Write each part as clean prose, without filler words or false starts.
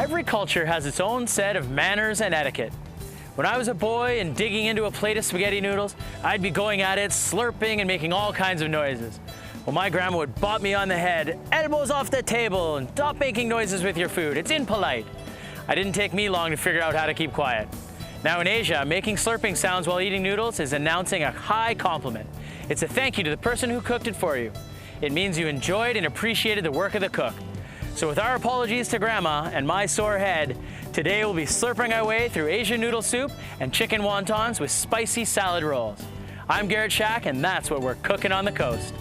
Every culture has its own set of manners and etiquette. When I was a boy and digging into a plate of spaghetti noodles, I'd be going at it, slurping and making all kinds of noises. Well, my grandma would bop me on the head, elbows off the table, and stop making noises with your food. It's impolite. It didn't take me long to figure out how to keep quiet. Now in Asia, making slurping sounds while eating noodles is announcing a high compliment. It's a thank you to the person who cooked it for you. It means you enjoyed and appreciated the work of the cook. So with our apologies to Grandma and my sore head, today we'll be slurping our way through Asian noodle soup and chicken wontons with spicy salad rolls. I'm Garret Schack, and that's what we're cooking on the coast.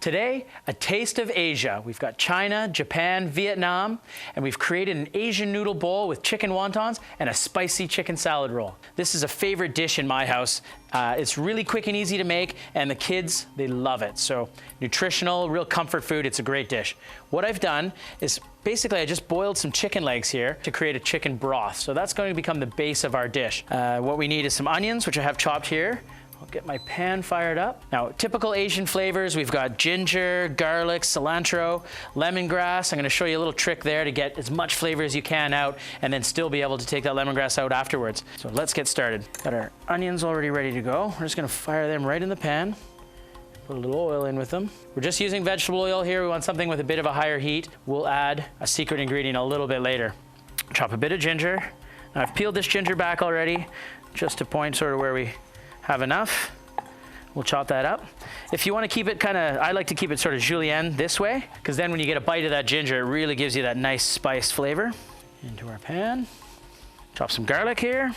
Today, a taste of Asia. We've got China, Japan, Vietnam, and we've created an Asian noodle bowl with chicken wontons and a spicy chicken salad roll. This is a favorite dish in my house. It's really quick and easy to make, and the kids, they love it. So nutritional, real comfort food, it's a great dish. What I've done is basically I just boiled some chicken legs here to create a chicken broth. So that's going to become the base of our dish. What we need is some onions, which I have chopped here. I'll get my pan fired up. Now, typical Asian flavors, we've got ginger, garlic, cilantro, lemongrass. I'm gonna show you a little trick there to get as much flavor as you can out and then still be able to take that lemongrass out afterwards. So let's get started. Got our onions already ready to go. We're just gonna fire them right in the pan. Put a little oil in with them. We're just using vegetable oil here. We want something with a bit of a higher heat. We'll add a secret ingredient a little bit later. Chop a bit of ginger. Now, I've peeled this ginger back already, just to point sort of where we have enough. We'll chop that up. If you want to keep it I like to keep it sort of julienne this way, because then when you get a bite of that ginger, it really gives you that nice spice flavor. Into our pan. Chop some garlic here.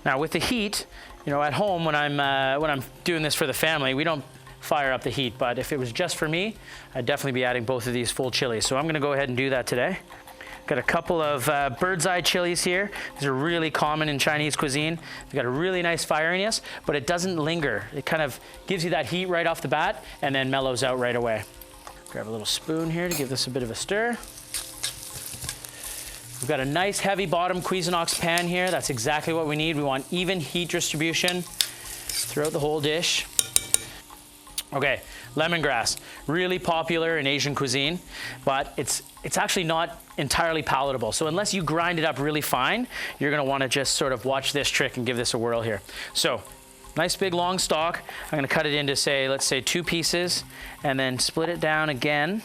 Now with the heat, you know, at home when I'm doing this for the family, we don't fire up the heat, but if it was just for me, I'd definitely be adding both of these full chilies. So I'm going to go ahead and do that today. Got a couple of bird's eye chilies here. These are really common in Chinese cuisine. They've got a really nice firiness, but it doesn't linger. It kind of gives you that heat right off the bat and then mellows out right away. Grab a little spoon here to give this a bit of a stir. We've got a nice heavy bottom Cuisinox pan here. That's exactly what we need. We want even heat distribution throughout the whole dish. Okay, lemongrass, really popular in Asian cuisine, but it's actually not entirely palatable. So unless you grind it up really fine, you're gonna wanna just sort of watch this trick and give this a whirl here. So, nice big long stalk. I'm gonna cut it into let's say 2 pieces, and then split it down again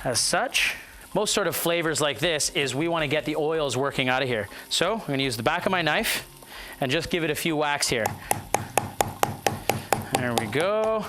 as such. Most sort of flavors like this is we wanna get the oils working out of here. So, I'm gonna use the back of my knife and just give it a few whacks here. There we go.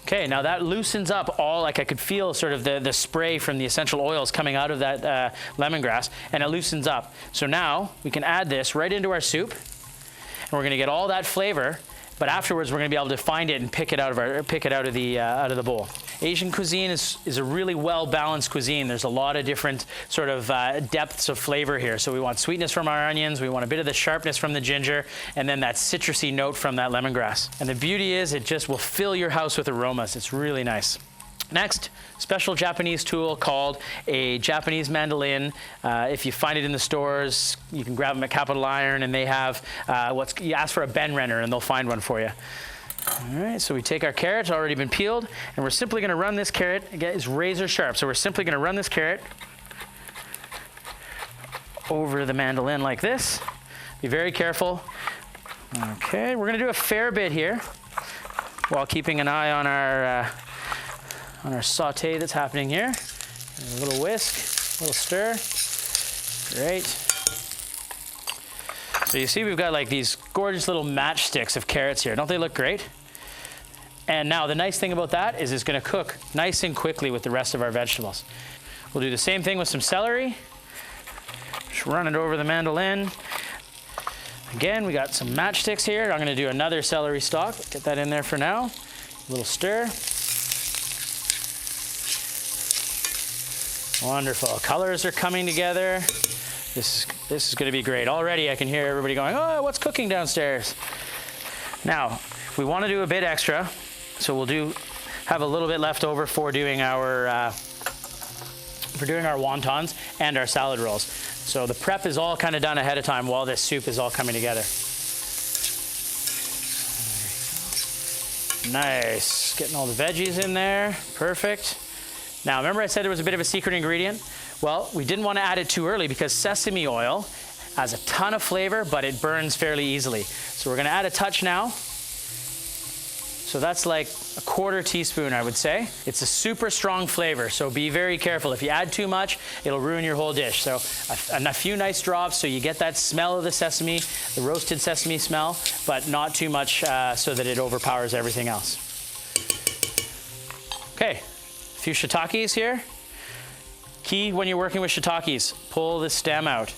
Okay, now that loosens up all, like I could feel sort of the spray from the essential oils coming out of that lemongrass, and it loosens up. So now we can add this right into our soup, and we're gonna get all that flavor, but afterwards we're gonna be able to find it and pick it out of the bowl. Asian cuisine is a really well-balanced cuisine. There's a lot of different sort of depths of flavor here. So we want sweetness from our onions, we want a bit of the sharpness from the ginger, and then that citrusy note from that lemongrass. And the beauty is it just will fill your house with aromas. It's really nice. Next, special Japanese tool called a Japanese mandolin. If you find it in the stores, you can grab them at Capital Iron, and they have you ask for a Ben Renner and they'll find one for you. All right, so we take our carrot, it's already been peeled, and we're simply gonna run this carrot, again, it's razor sharp, so we're simply gonna run this carrot over the mandolin like this. Be very careful. Okay, we're gonna do a fair bit here while keeping an eye on our saute that's happening here. And a little whisk, a little stir. Great. So you see we've got like these gorgeous little matchsticks of carrots here. Don't they look great? And now the nice thing about that is it's gonna cook nice and quickly with the rest of our vegetables. We'll do the same thing with some celery. Just run it over the mandolin. Again, we got some matchsticks here. I'm gonna do another celery stalk. Get that in there for now. A little stir. Wonderful, colors are coming together. This is gonna be great. Already I can hear everybody going, oh, what's cooking downstairs? Now, We want to do a bit extra, so we'll have a little bit left over for doing our wontons and our salad rolls. So the prep is all kind of done ahead of time while this soup is all coming together. Nice, getting all the veggies in there, perfect. Now remember I said there was a bit of a secret ingredient? Well, we didn't want to add it too early because sesame oil has a ton of flavor, but it burns fairly easily. So we're going to add a touch now. So that's like a 1/4 teaspoon, I would say. It's a super strong flavor, so be very careful. If you add too much, it'll ruin your whole dish. So a few nice drops so you get that smell of the sesame, the roasted sesame smell, but not too much so that it overpowers everything else. Okay, a few shiitakes here. Key when you're working with shiitakes, pull the stem out.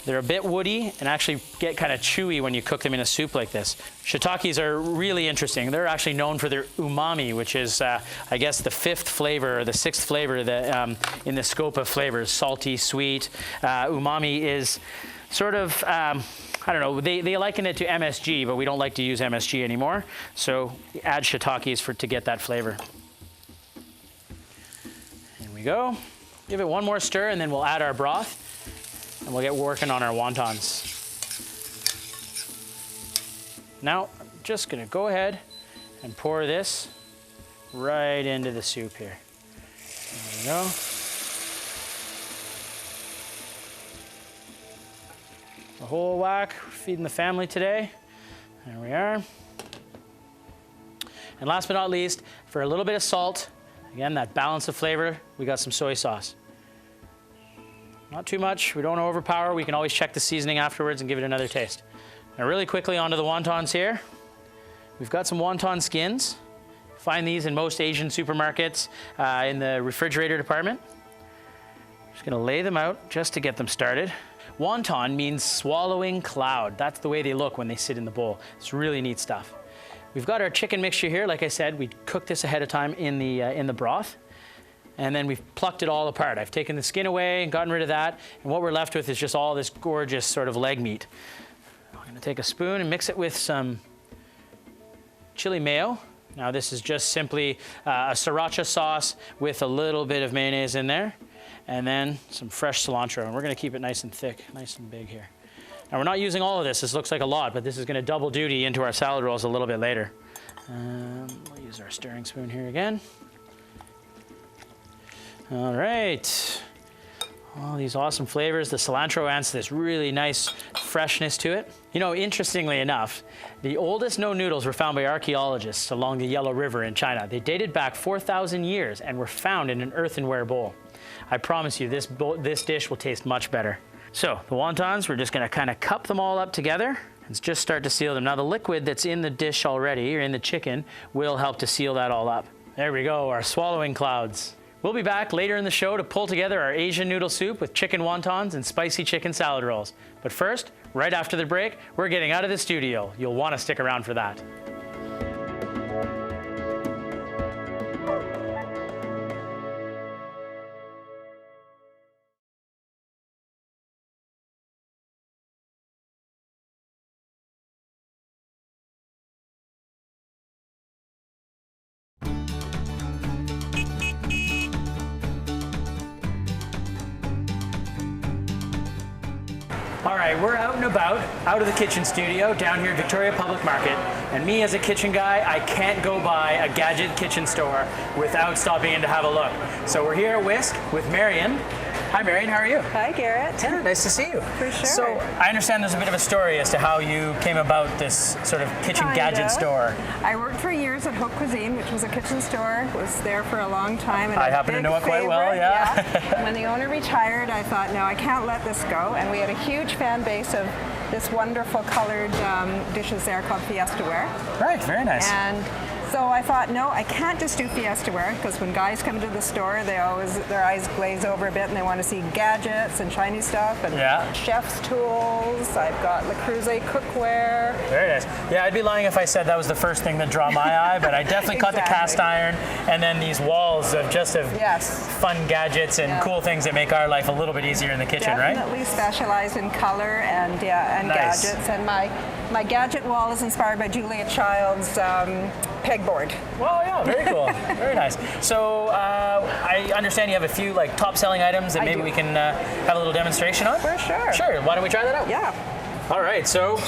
They're a bit woody and actually get kind of chewy when you cook them in a soup like this. Shiitakes are really interesting. They're actually known for their umami, which is, I guess, the 5th flavor or the 6th flavor that, in the scope of flavors, salty, sweet. Umami is sort of, I don't know, they liken it to MSG, but we don't like to use MSG anymore. So add shiitakes to get that flavor. Here we go. Give it one more stir and then we'll add our broth. And we'll get working on our wontons. Now, I'm just gonna go ahead and pour this right into the soup here. There we go. The whole whack, feeding the family today. There we are. And last but not least, for a little bit of salt, again, that balance of flavor, we got some soy sauce. Not too much, we don't want to overpower. We can always check the seasoning afterwards and give it another taste. Now really quickly onto the wontons here. We've got some wonton skins. Find these in most Asian supermarkets in the refrigerator department. Just gonna lay them out just to get them started. Wonton means swallowing cloud. That's the way they look when they sit in the bowl. It's really neat stuff. We've got our chicken mixture here. Like I said, we cooked this ahead of time in the broth. And then we've plucked it all apart. I've taken the skin away and gotten rid of that. And what we're left with is just all this gorgeous sort of leg meat. I'm gonna take a spoon and mix it with some chili mayo. Now this is just simply a sriracha sauce with a little bit of mayonnaise in there. And then some fresh cilantro. And we're gonna keep it nice and thick, nice and big here. Now we're not using all of this. This looks like a lot, but this is gonna double duty into our salad rolls a little bit later. We'll use our stirring spoon here again. All right, all these awesome flavors. The cilantro adds this really nice freshness to it. You know, interestingly enough, the oldest known noodles were found by archaeologists along the Yellow River in China. They dated back 4,000 years and were found in an earthenware bowl. I promise you, this dish will taste much better. So the wontons, we're just gonna kind of cup them all up together and just start to seal them. Now the liquid that's in the dish already, or in the chicken, will help to seal that all up. There we go, our swallowing clouds. We'll be back later in the show to pull together our Asian noodle soup with chicken wontons and spicy chicken salad rolls. But first, right after the break, we're getting out of the studio. You'll want to stick around for that. All right, we're out and about, out of the kitchen studio, down here at Victoria Public Market. And me as a kitchen guy, I can't go by a gadget kitchen store without stopping in to have a look. So we're here at WISK with Marion. Hi Marion, how are you? Hi Garrett. Yeah, nice to see you. For sure. So I understand there's a bit of a story as to how you came about this sort of kitchen gadget store. I worked for years at Haute Cuisine, which was a kitchen store. Was there for a long time. And I happen to know it quite well, yeah. And when the owner retired, I thought, no, I can't let this go. And we had a huge fan base of this wonderful colored dishes there called Fiesta Ware. Right, very nice. And So I thought, no, I can't just do Fiesta ware, because when guys come to the store, they always, their eyes glaze over a bit and they want to see gadgets and shiny stuff and chef's tools. I've got Le Creuset cookware. Very nice. Yeah, I'd be lying if I said that was the first thing that drew my eye, but I definitely caught the cast iron and then these walls of just fun gadgets and cool things that make our life a little bit easier in the kitchen, right? Definitely specialize in color and gadgets. And my gadget wall is inspired by Julia Child's pegboard. Well, yeah, very cool. Very nice. So I understand you have a few like top selling items that maybe we can have a little demonstration on? For sure. Sure. Why don't we try that out? Yeah. All right. So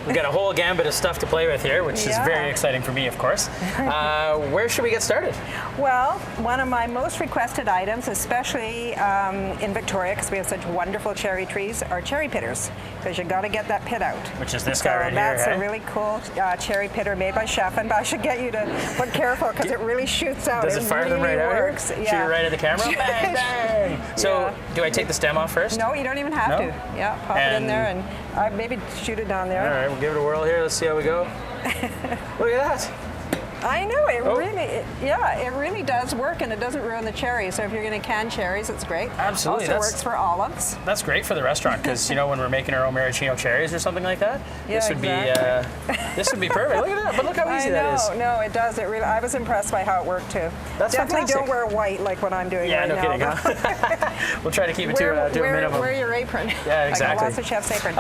we've got a whole gambit of stuff to play with here, which is very exciting for me, of course. Where should we get started? Well, one of my most requested items, especially in Victoria, because we have such wonderful cherry trees, are cherry pitters, because you got to get that pit out. Which is this guy right here, That's a really cool cherry pitter made by Chef, and I should get you to look careful, because it really shoots out. Does it fire them right out? Works. Shoot it right at the camera? Bang, bang. So do I take the stem off first? No, you don't even have to. Yeah, pop it in there and maybe shoot it down there. All right, we'll give it a whirl here. Let's see how we go. Look at that. I know, it really does work, and it doesn't ruin the cherries. So if you're going to can cherries, it's great. Absolutely. Also works for olives. That's great for the restaurant, because when we're making our own maraschino cherries or something like that, this would be perfect. Look at that. But look how easy that is. No, it does. It really. I was impressed by how it worked too. That's definitely fantastic. Don't wear white like what I'm doing right now. Yeah, no kidding. Huh? We'll try to keep it to a minimum. Wear your apron. Yeah, exactly. Lots of chef's apron.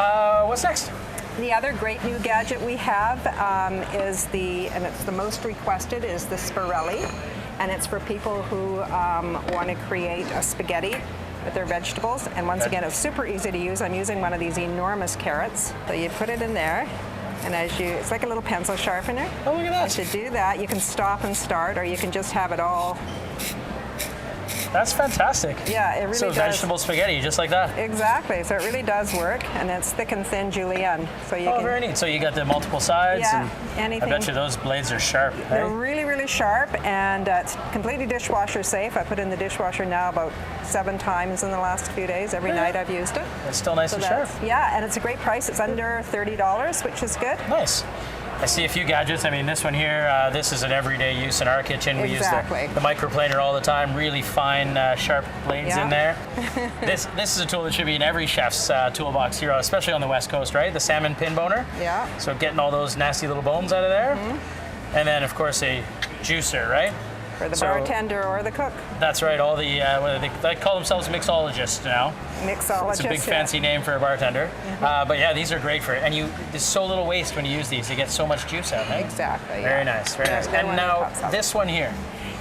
What's next? The other great new gadget we have is and it's the most requested, is the Spirelli. And it's for people who want to create a spaghetti with their vegetables. And once again, it's super easy to use. I'm using one of these enormous carrots. So you put it in there, and it's like a little pencil sharpener. Oh, look at that. As you do that, you can stop and start, or you can just have it all. That's fantastic. Yeah, it really does. So vegetable spaghetti, just like that. Exactly. So it really does work, and it's thick and thin julienne. So you can. Very neat. So you got the multiple sides. Yeah, and anything. I bet you those blades are sharp. They're really, really sharp, and it's completely dishwasher safe. I put it in the dishwasher now about 7 times in the last few days. Every night I've used it. It's still nice and sharp. Yeah, and it's a great price. It's under $30, which is good. Nice. I see a few gadgets. I mean, this one here, this is an everyday use in our kitchen. We use the microplaner all the time, really fine, sharp blades in there. This is a tool that should be in every chef's toolbox here, especially on the West Coast, right? The salmon pin boner. Yeah. So getting all those nasty little bones out of there. And then, of course, a juicer, right? For the bartender or the cook. That's right. All the they call themselves mixologists now. Mixologists. It's a big fancy name for a bartender. But yeah, these are great for it. And there's so little waste when you use these. You get so much juice out, right? Exactly. Very nice. Very nice. And now this one here.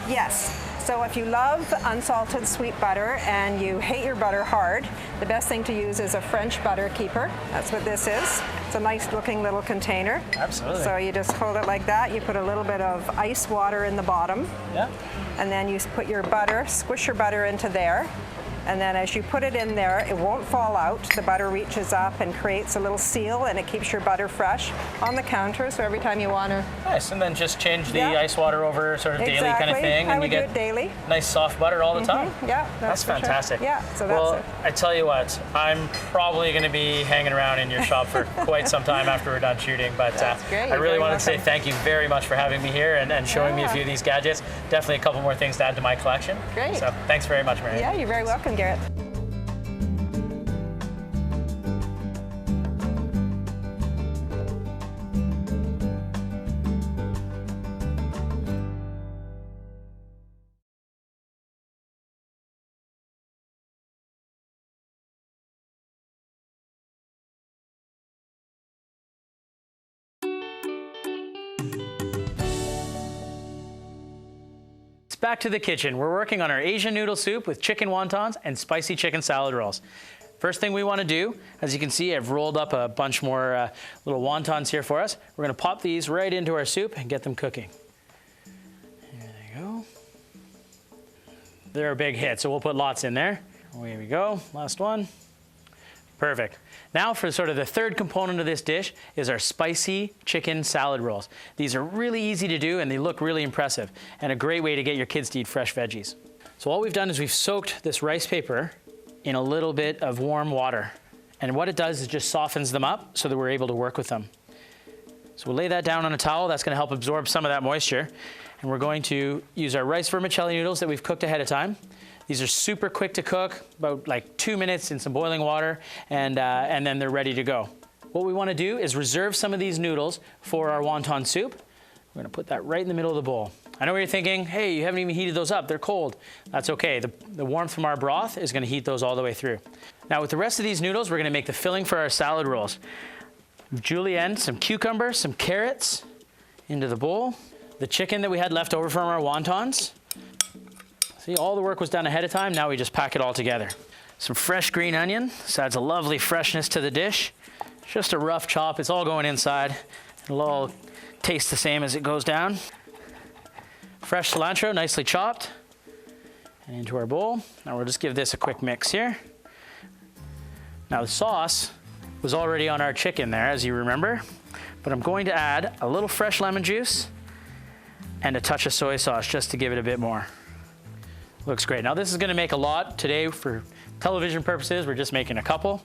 Yes. So if you love unsalted sweet butter and you hate your butter hard, the best thing to use is a French butter keeper. That's what this is. It's a nice looking little container. Absolutely. So you just hold it like that. You put a little bit of ice water in the bottom. Yeah. And then you put your butter, squish your butter into there. And then as you put it in there, it won't fall out. The butter reaches up and creates a little seal, and it keeps your butter fresh on the counter. So every time you want to. Nice, and then just change the ice water over sort of daily kind of thing, and you get daily. Nice soft butter all the time. Yeah, that's fantastic. Sure. Yeah, so that's it. I tell you what, I'm probably going to be hanging around in your shop for quite some time after we're done shooting. But I really wanted to say thank you very much for having me here and showing me a few of these gadgets. Definitely a couple more things to add to my collection. Great. So thanks very much, Mary. Yeah, you're very welcome, Garrett. Back to the kitchen. We're working on our Asian noodle soup with chicken wontons and spicy chicken salad rolls. First thing we want to do, as you can see, I've rolled up a bunch more little wontons here for us. We're going to pop these right into our soup and get them cooking. There they go. They're a big hit, so we'll put lots in there. Away we go. Last one. Perfect. Now for sort of the third component of this dish is our spicy chicken salad rolls. These are really easy to do and they look really impressive and a great way to get your kids to eat fresh veggies. So all we've done is we've soaked this rice paper in a little bit of warm water. And what it does is just softens them up so that we're able to work with them. So we'll lay that down on a towel. That's going to help absorb some of that moisture. And we're going to use our rice vermicelli noodles that we've cooked ahead of time. These are super quick to cook, about like 2 minutes in some boiling water, and then they're ready to go. What we want to do is reserve some of these noodles for our wonton soup. We're going to put that right in the middle of the bowl. I know you're thinking, hey, you haven't even heated those up. They're cold. That's okay. The warmth from our broth is going to heat those all the way through. Now with the rest of these noodles, we're going to make the filling for our salad rolls. Julienne, some cucumber, some carrots into the bowl. The chicken that we had left over from our wontons. See, all the work was done ahead of time. Now we just pack it all together. Some fresh green onion. This adds a lovely freshness to the dish. Just a rough chop. It's all going inside. It'll all taste the same as it goes down. Fresh cilantro, nicely chopped. And into our bowl. Now we'll just give this a quick mix here. Now the sauce was already on our chicken there, as you remember. But I'm going to add a little fresh lemon juice and a touch of soy sauce just to give it a bit more. Looks great. Now this is going to make a lot today for television purposes. We're just making a couple.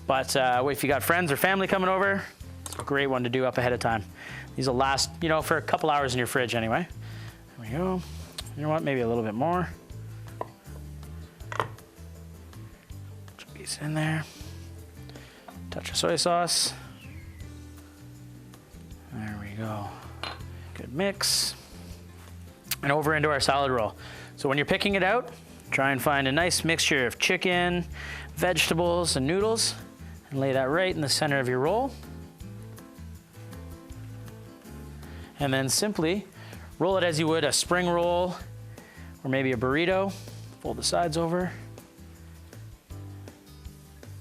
But if you got friends or family coming over, it's a great one to do up ahead of time. These will last, you know, for a couple hours in your fridge anyway. There we go. You know what? Maybe a little bit more. Put a piece in there. Touch of soy sauce. There we go. Good mix. And over into our salad roll. So when you're picking it out, try and find a nice mixture of chicken, vegetables, and noodles, and lay that right in the center of your roll. And then simply roll it as you would a spring roll or maybe a burrito. Fold the sides over.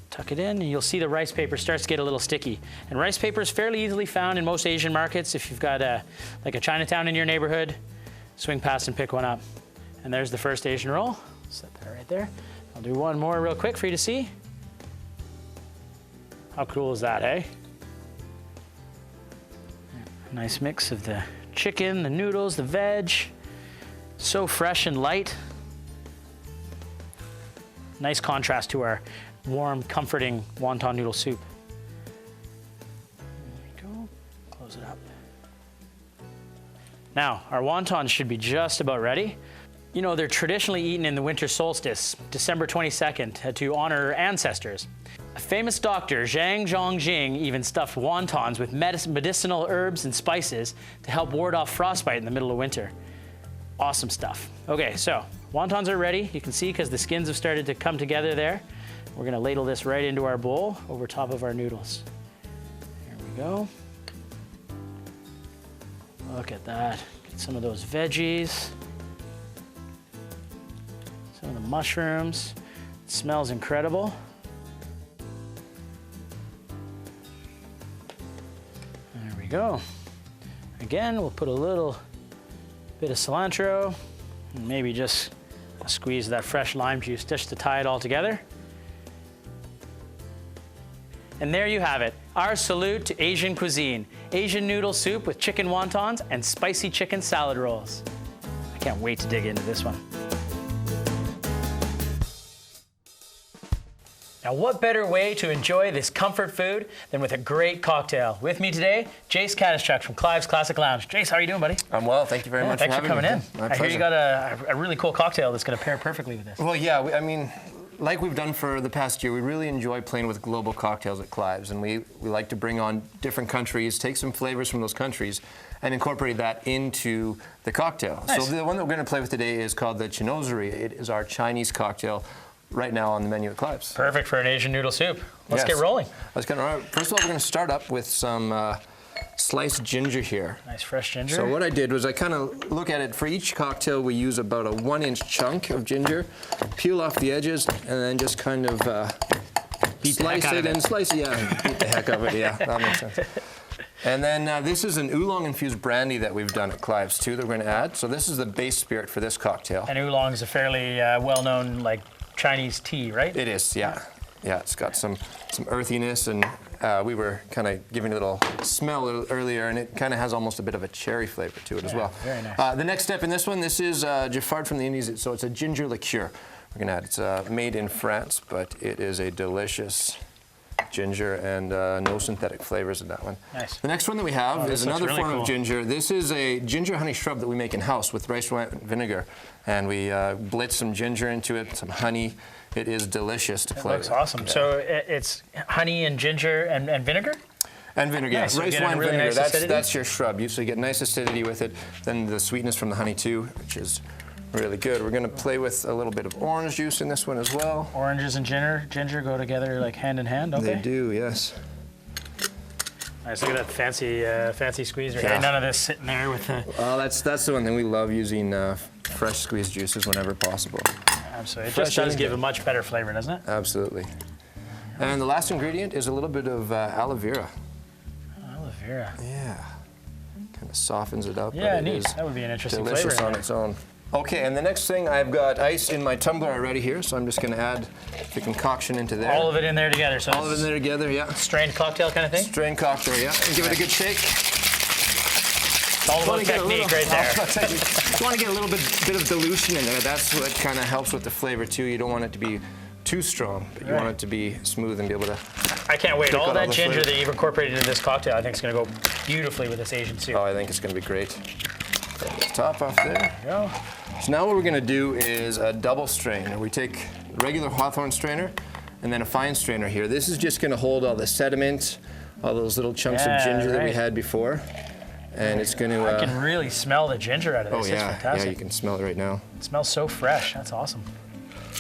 Tuck it in, and you'll see the rice paper starts to get a little sticky. And rice paper is fairly easily found in most Asian markets. If you've got like a Chinatown in your neighborhood, swing past and pick one up. And there's the first Asian roll. Set that right there. I'll do one more real quick for you to see. How cool is that, hey? Nice mix of the chicken, the noodles, the veg. So fresh and light. Nice contrast to our warm, comforting wonton noodle soup. There we go. Close it up. Now, our wontons should be just about ready. You know, they're traditionally eaten in the winter solstice, December 22nd, to honor ancestors. A famous doctor, Zhang Zhongjing, even stuffed wontons with medicinal herbs and spices to help ward off frostbite in the middle of winter. Awesome stuff. Okay, so wontons are ready. You can see because the skins have started to come together there. We're gonna ladle this right into our bowl over top of our noodles. There we go. Look at that. Get some of those veggies. Some of the mushrooms. It smells incredible. There we go. Again, we'll put a little bit of cilantro and maybe just a squeeze of that fresh lime juice just to tie it all together. And there you have it, our salute to Asian cuisine. Asian noodle soup with chicken wontons and spicy chicken salad rolls. I can't wait to dig into this one. Now what better way to enjoy this comfort food than with a great cocktail? With me today, Garret Schack from Clive's Classic Lounge. Jace, how are you doing, buddy? I'm well, thank you very much thanks for for having coming me. in. I hear you got a really cool cocktail that's going to pair perfectly with this. Well, yeah, I mean, like we've done for the past year, we really enjoy playing with global cocktails at Clive's, and we like to bring on different countries, take some flavors from those countries, and incorporate that into the cocktail. Nice. So the one that we're going to play with today is called the Chinosery. It is our Chinese cocktail right now on the menu at Clive's. Perfect for an Asian noodle soup. Let's get rolling. Let's get rolling. First of all, we're going to start up with some sliced ginger here. Nice fresh ginger. So what I did was I kind of look at it. For each cocktail, we use about a 1-inch chunk of ginger, peel off the edges, and then just kind of slice it and slice it. Yeah, beat the heck of it. Yeah, that makes sense. And then this is an oolong-infused brandy that we've done at Clive's too that we're going to add. So this is the base spirit for this cocktail. And oolong is a fairly well-known like Chinese tea, right? It is, yeah. Yeah, it's got some earthiness, and we were kind of giving it a little smell earlier, and it kind of has almost a bit of a cherry flavor to it as well. Very nice. The next step in this one, this is Giffard from the Indies, so it's a ginger liqueur. We're going to add, it's made in France, but it is a delicious ginger and no synthetic flavors in that one. Nice. The next one that we have is another really form cool. of ginger. This is a ginger honey shrub that we make in-house with rice wine vinegar. And we blitz some ginger into it, some honey. It is delicious to flavor. Looks awesome. Yeah. So it's honey and ginger and vinegar? And vinegar, Nice. So rice getting a wine really vinegar, nice acidity? that's your shrub. You get nice acidity with it, then the sweetness from the honey too, which is really good. We're gonna play with a little bit of orange juice in this one as well. Oranges and ginger go together like hand in hand, okay? They do, yes. Nice, look at that fancy squeeze right Yeah. here. None of this sitting there with the... Well, that's the one thing we love using fresh squeezed juices whenever possible. Absolutely. It Fresh just does anything. give a much better flavor, doesn't it? Absolutely. And the last ingredient is a little bit of aloe vera. Aloe vera. Yeah. Kind of softens it up. Yeah, but it neat. is That would be an interesting delicious flavor in on there. its own. Okay, and the next thing, I've got ice in my tumbler already here, so I'm just going to add the concoction into there. All of it in there together. So All of it in there together, yeah. strained cocktail kind of thing? Strain cocktail, yeah. And give it a good shake. It's all about technique right there. You want to get a little bit of dilution in there. That's what kind of helps with the flavor too. You don't want it to be too strong, but you want it to be smooth and be able to. I can't wait. Pick All out that all the ginger flavor. that you've incorporated into this cocktail, I think is going to go beautifully with this Asian soup. Oh, I think it's going to be great. Take the top off there. There you go. So now what we're going to do is a double strain. We take a regular Hawthorne strainer and then a fine strainer here. This is just going to hold all the sediment, all those little chunks of Yeah, ginger that we right. had before, and it's going to. I can really smell the ginger out of this. Oh It's yeah, fantastic. yeah, you can smell it right now. It smells so fresh. That's awesome.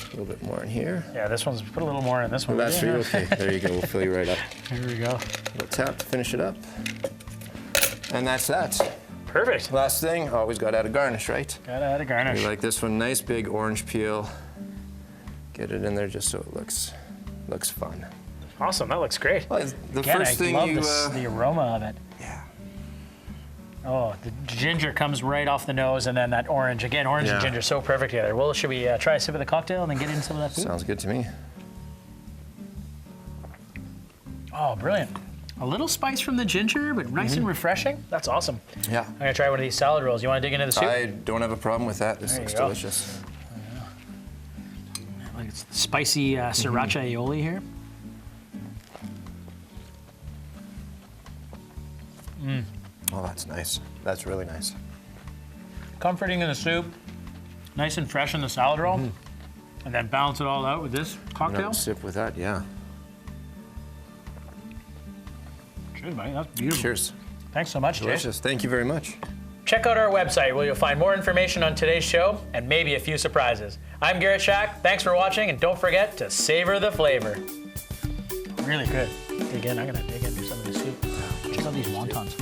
A little bit more in here. Yeah, this one's put a little more in this one. Well, that's for yeah. you. Okay, there you go. We'll fill you right up. Here we go. A little tap to finish it up. And that's that. Perfect. Last thing, always got to add a garnish, right? Gotta add a garnish. We like this one, nice big orange peel. Get it in there just so it looks fun. Awesome. That looks great. Well, the Again, first I thing love you, the aroma of it. yeah. Oh, the ginger comes right off the nose, and then that orange. Again, orange and Yeah. ginger so perfect together. Well, should we try a sip of the cocktail and then get into some of that food? Sounds good to me. Oh, brilliant. A little spice from the ginger, but nice and refreshing. That's awesome. Yeah. I'm gonna try one of these salad rolls. You want to dig into the soup? I don't have a problem with that. This There you looks go. delicious. Like it's spicy sriracha aioli here. Oh, that's nice. That's really nice. Comforting in the soup, nice and fresh in the salad roll, and then balance it all out with this cocktail. Another sip with that, yeah. Cheers, buddy. That's beautiful. Cheers. Thanks so much, Jay. Delicious. Thank you very much. Check out our website where you'll find more information on today's show and maybe a few surprises. I'm Garret Schack. Thanks for watching, and don't forget to savor the flavor. Really good. Dig in. I'm gonna dig into some of this soup. Check out these wontons.